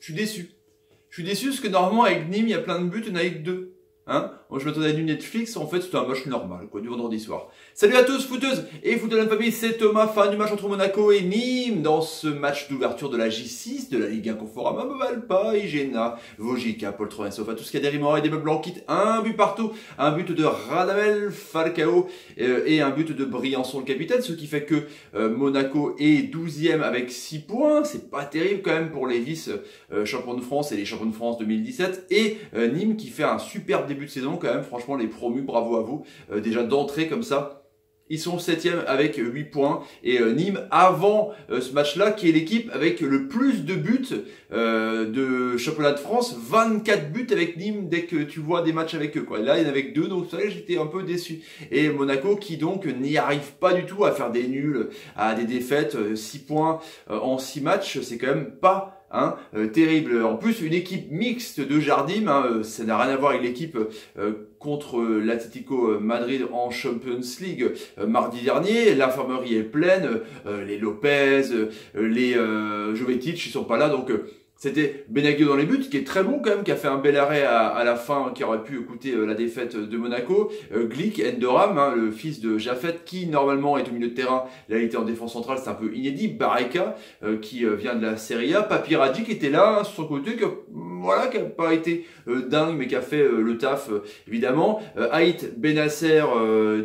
suis déçu. Je suis déçu parce que normalement avec Nîmes, il y a plein de buts, il y en a que 2. Hein, moi je m'attendais à du Netflix, en fait c'était un match normal, quoi, du vendredi soir. Salut à tous, footeuses et footeux de la famille, c'est Thomas, fan du match entre Monaco et Nîmes, dans ce match d'ouverture de la J6, de la Ligue 1 Conforama, Valpa, Igena, Vogica, Paul Trovensofa, tout ce qu'il y a des Rimor et des meubles blancs quitte un but partout, un but de Radamel Falcao et un but de Briançon le capitaine, ce qui fait que Monaco est 12e avec 6 points, c'est pas terrible quand même pour les vice champions de France et les champions de France 2017, et Nîmes qui fait un super début de saison quand même, franchement les promus, bravo à vous, déjà d'entrée comme ça. Ils sont 7e avec 8 points et Nîmes avant ce match-là qui est l'équipe avec le plus de buts de championnat de France, 24 buts avec Nîmes dès que tu vois des matchs avec eux, quoi. Là il y en avait que 2, donc j'étais un peu déçu. Et Monaco qui donc n'y arrive pas du tout à faire des nuls, à des défaites, 6 points en 6 matchs, c'est quand même pas terrible. En plus, une équipe mixte de Jardim, ça n'a rien à voir avec l'équipe contre l'Atlético Madrid en Champions League mardi dernier. L'infirmerie est pleine, les Lopez, les Jovetic, ils sont pas là, donc c'était Benaglio dans les buts, qui est très bon quand même, qui a fait un bel arrêt à la fin, qui aurait pu coûter la défaite de Monaco. Glick, Endoram, le fils de Jaffet, qui normalement est au milieu de terrain. Là, il était en défense centrale, c'est un peu inédit. Bareka, qui vient de la Serie A. Papi Radji, qui était là, sur son côté, voilà, qui n'a pas été dingue, mais qui a fait le taf, évidemment. Haït, Benasser,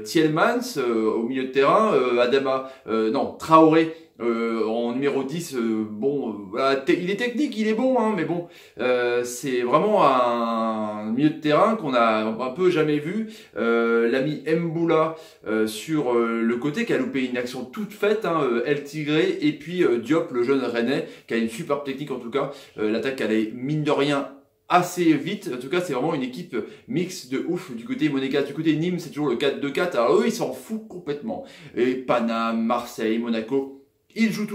Thielmans, au milieu de terrain. Traoré, en numéro 10, voilà, il est technique, il est bon, mais bon, c'est vraiment un milieu de terrain qu'on a un peu jamais vu. L'ami Mboula sur le côté qui a loupé une action toute faite, El Tigré, et puis Diop, le jeune Rennais, qui a une superbe technique en tout cas. L'attaque allait mine de rien assez vite. En tout cas, c'est vraiment une équipe mixte de ouf du côté monégasque. Du côté Nîmes, c'est toujours le 4-2-4. Alors eux, ils s'en foutent complètement. Et Paname, Marseille, Monaco, ils jouent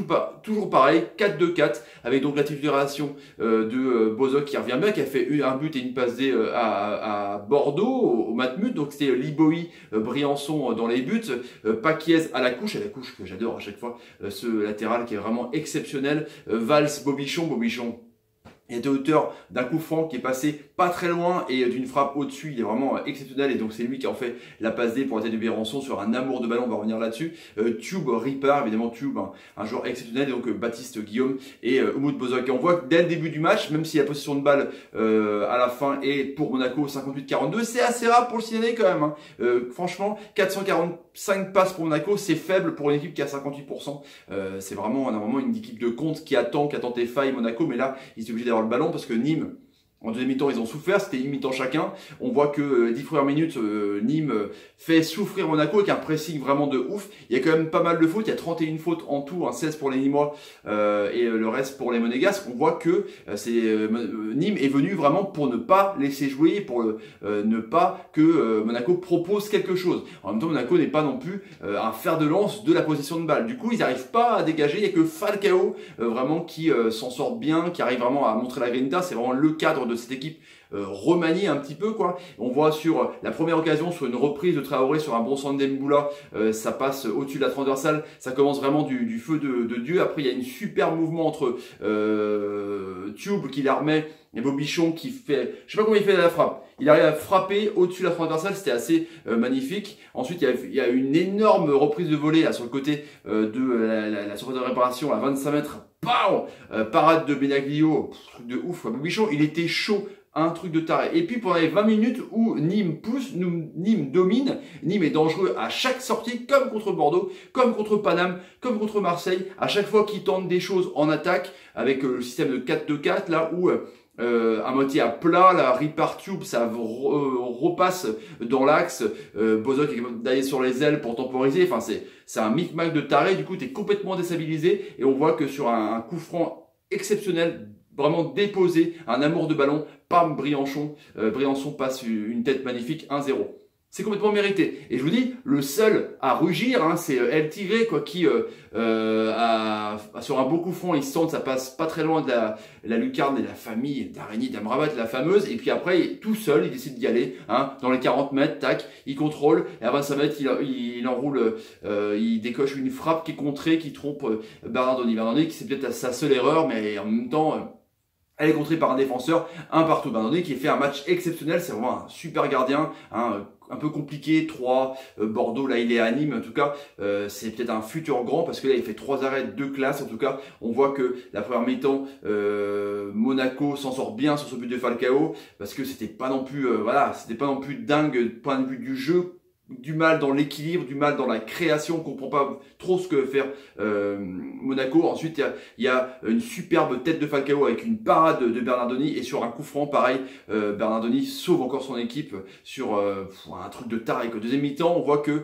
toujours pareil, 4-2-4, avec donc la titularisation de Bozok qui revient bien, qui a fait un but et une passe D à Bordeaux, au Matmut. Donc c'était Liboï, Briançon dans les buts, Paquiez à la couche que j'adore à chaque fois, ce latéral qui est vraiment exceptionnel, Valls, Bobichon. Il était auteur d'un coup franc qui est passé pas très loin et d'une frappe au-dessus. Il est vraiment exceptionnel et donc c'est lui qui en fait la passe D pour la tête de Bérançon sur un amour de ballon. On va revenir là-dessus. Tube Ripard, évidemment Tube, un joueur exceptionnel. Et donc Baptiste Guillaume et Umut Bozok. Et on voit que dès le début du match, même si la possession de balle à la fin est pour Monaco 58-42, c'est assez rare pour le signaler quand même. Franchement, 445 passes pour Monaco, c'est faible pour une équipe qui a 58%. C'est vraiment, une équipe de compte qui attend tes failles Monaco, mais là, ils sont obligés d'avoir le ballon parce que Nîmes, en deuxième mi-temps, ils ont souffert, c'était une mi-temps chacun. On voit que 10 premières minutes, Nîmes fait souffrir Monaco avec un pressing vraiment de ouf. Il y a quand même pas mal de fautes, il y a 31 fautes en tout, 16 pour les Nîmois et le reste pour les Monégasques. On voit que Nîmes est venu vraiment pour ne pas laisser jouer, pour ne pas que Monaco propose quelque chose. En même temps, Monaco n'est pas non plus un fer de lance de la possession de balle. Du coup, ils n'arrivent pas à dégager. Il n'y a que Falcao vraiment qui s'en sort bien, qui arrive vraiment à montrer la grinta. C'est vraiment le cadre de cette équipe remaniée un petit peu, quoi. On voit sur la première occasion, sur une reprise de Traoré sur un bon centre d'Mboula, ça passe au-dessus de la transversale, ça commence vraiment du feu de Dieu. Après il y a une super mouvement entre Tube qui la remet et Bobichon qui fait, je sais pas comment il fait la frappe, il arrive à frapper au-dessus de la transversale, c'était assez magnifique. Ensuite il y a une énorme reprise de volée là, sur le côté de la surface de réparation à 25 mètres. Parade de Benaglio, truc de ouf. Bobichon, il était chaud, un truc de taré. Et puis pendant les 20 minutes où Nîmes pousse, Nîmes domine, Nîmes est dangereux à chaque sortie, comme contre Bordeaux, comme contre Paname, comme contre Marseille, à chaque fois qu'ils tentent des choses en attaque, avec le système de 4-2-4, là où à moitié à plat, la Ripart Tube, ça repasse dans l'axe, Bozok est d'aller sur les ailes pour temporiser, enfin c'est un micmac de taré, du coup tu es complètement déstabilisé, et on voit que sur un coup franc exceptionnel, vraiment déposé, un amour de ballon, pam, Briançon passe une tête magnifique, 1-0. C'est complètement mérité. Et je vous dis, le seul à rugir, c'est El Tigré, quoi, qui sur un beau coup franc, il se tente, ça passe pas très loin de la lucarne et de la famille d'Araignée d'Amrabat, la fameuse. Et puis après, tout seul, il décide d'y aller, dans les 40 mètres, tac, il contrôle. Et à 25 mètres, il enroule, il décoche une frappe qui est contrée, qui trompe Bernardoni. Bernardoni, qui c'est peut-être sa seule erreur, mais en même temps, Elle est contrée par un défenseur, un partout. Bernardoni qui fait un match exceptionnel, c'est vraiment un super gardien, hein, un peu compliqué, 3, Bordeaux, là il est à Nîmes, en tout cas, c'est peut-être un futur grand, parce que là il fait 3 arrêts de classe, en tout cas, on voit que la première mi-temps, Monaco s'en sort bien sur ce but de Falcao, parce que c'était pas non plus, voilà, c'était pas non plus dingue, point de vue du jeu, du mal dans l'équilibre, du mal dans la création, on comprend pas trop ce que veut faire Monaco. Ensuite, il y a une superbe tête de Falcao avec une parade de Bernardoni, et sur un coup franc, pareil, Bernardoni sauve encore son équipe sur un truc de taré. Deuxième mi-temps, on voit que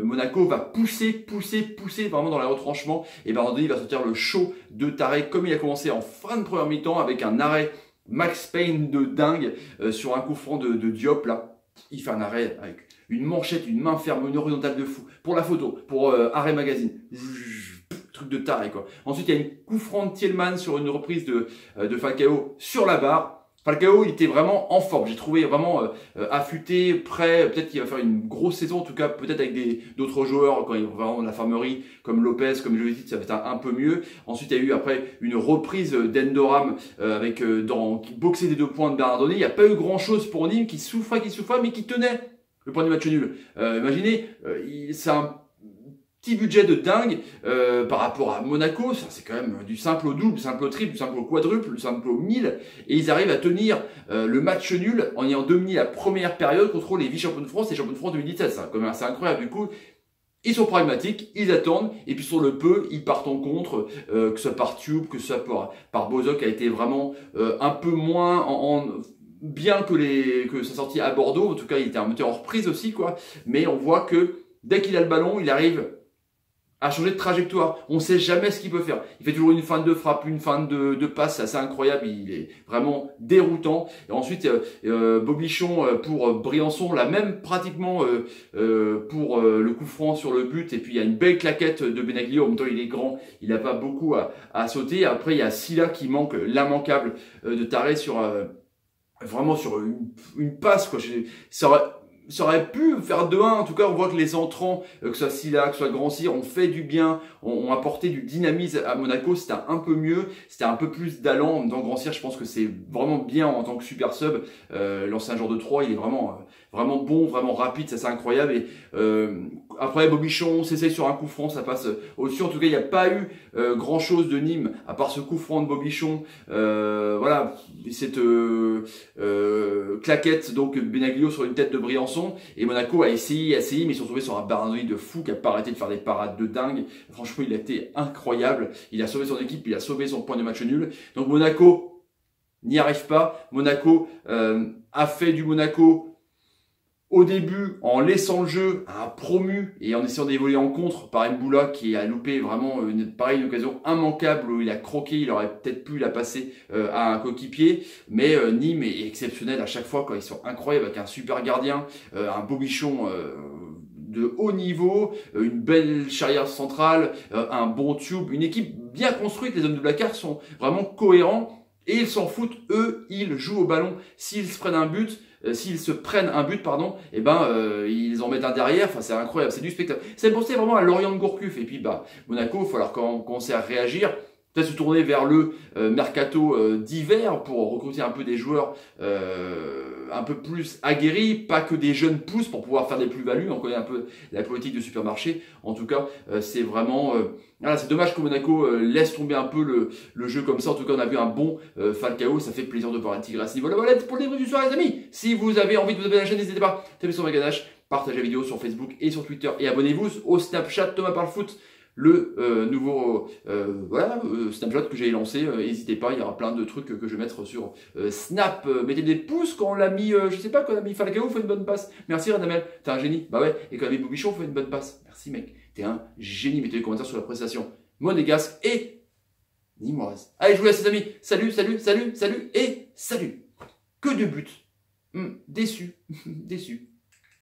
Monaco va pousser vraiment dans les retranchements, et Bernardoni va sortir le show de taré comme il a commencé en fin de première mi-temps avec un arrêt Max Payne de dingue sur un coup franc de Diop là. Il fait un arrêt avec une manchette, une main ferme, une horizontale de fou. Pour la photo, pour Arrêt Magazine. Truc de taré quoi. Ensuite, il y a une coup franc de Thielmann sur une reprise de Falcao sur la barre. Falcao, il était vraiment en forme. J'ai trouvé vraiment affûté, prêt. Peut-être qu'il va faire une grosse saison. En tout cas, peut-être avec d'autres joueurs, quand il va vraiment de l'infirmerie, comme Lopez, comme Jovetic, ça va être un peu mieux. Ensuite, il y a eu après une reprise d'Endoram avec qui boxait des 2 points de Bernardoni. Il n'y a pas eu grand-chose pour Nîmes, qui souffrait, mais qui tenait le point du match nul. Imaginez, c'est un petit budget de dingue par rapport à Monaco, c'est quand même du simple au double, du simple au triple, du simple au quadruple, du simple au 1000, et ils arrivent à tenir le match nul en ayant dominé la première période contre les vice-champions de France et champions de France 2017. C'est incroyable. Du coup, ils sont pragmatiques, ils attendent, et puis sur le peu, ils partent en contre, que ce soit par Tube, que ce soit par Bozok, qui a été vraiment un peu moins bien que sa sortie à Bordeaux. En tout cas, il était un moteur en reprise aussi, quoi. Mais on voit que dès qu'il a le ballon, il arrive à changer de trajectoire. On ne sait jamais ce qu'il peut faire. Il fait toujours une feinte de frappe, une feinte de passe, c'est assez incroyable. Il est vraiment déroutant. Et ensuite, Bobichon pour Briançon, la même pratiquement pour le coup franc sur le but. Et puis il y a une belle claquette de Benaglio. En même temps, il est grand, il n'a pas beaucoup à sauter. Après, il y a Silla qui manque l'immanquable de Taré sur vraiment sur une passe, quoi. Ça aurait pu faire 2-1. En tout cas, on voit que les entrants, que ce soit Silla, que ce soit Grand Cyr, ont fait du bien, ont apporté du dynamisme à Monaco. C'était un peu mieux, c'était un peu plus d'allant. Dans Grand Cyr, je pense que c'est vraiment bien en tant que super sub. L'ancien joueur de 3, il est vraiment bon, vraiment rapide, ça c'est incroyable. Et après, Bobichon s'essaye sur un coup franc, ça passe au-dessus. En tout cas, il n'y a pas eu grand chose de Nîmes, à part ce coup franc de Bobichon. Voilà, cette claquette, donc Benaglio sur une tête de Briançon. Et Monaco a essayé, mais ils sont tombés sur un Bernardoni de fou qui a pas arrêté de faire des parades de dingue. Franchement, il a été incroyable. Il a sauvé son équipe, il a sauvé son point de match nul. Donc Monaco n'y arrive pas. Monaco a fait du Monaco au début en laissant le jeu à un promu et en essayant d'évoluer en contre par Mboula qui a loupé vraiment une occasion immanquable où il a croqué, il aurait peut-être pu la passer à un coéquipier. Mais Nîmes est exceptionnel à chaque fois quand ils sont incroyables avec un super gardien, un Bobichon de haut niveau, une belle charrière centrale, un bon tube, une équipe bien construite. Les hommes de Blacard sont vraiment cohérents et ils s'en foutent. Eux, ils jouent au ballon. S'ils se prennent un but, ils en mettent un derrière. Enfin, c'est incroyable, c'est du spectacle. Ça me pensait vraiment à Lorient de Gourcuff. Et puis, Monaco, il va falloir commencer à réagir. Peut-être se tourner vers le mercato d'hiver pour recruter un peu des joueurs un peu plus aguerris, pas que des jeunes pousses pour pouvoir faire des plus-values. On connaît un peu la politique de supermarché. En tout cas, c'est vraiment... voilà, c'est dommage que Monaco laisse tomber un peu le jeu comme ça. En tout cas, on a vu un bon Falcao. Ça fait plaisir de voir un Tigre à ce niveau-là. Voilà pour le débrief du soir, les amis. Si vous avez envie de vous abonner à la chaîne, n'hésitez pas. Tapez sur Maganache, partagez la vidéo sur Facebook et sur Twitter. Et abonnez-vous au Snapchat Thomas Parle Foot. Le nouveau Snapchat que j'ai lancé, n'hésitez pas, il y aura plein de trucs que je vais mettre sur Snap. Mettez des pouces quand on l'a mis, je sais pas, quand on a mis Falcao, fait une bonne passe. Merci Radamel, t'es un génie. Bah ouais, et quand on a mis Bobichon, fait une bonne passe. Merci mec, t'es un génie. Mettez des commentaires sur la prestation monégasque et nîmoise. Allez, je vous laisse les amis. Salut, salut, salut, salut et salut. Que de buts. Déçu, déçu.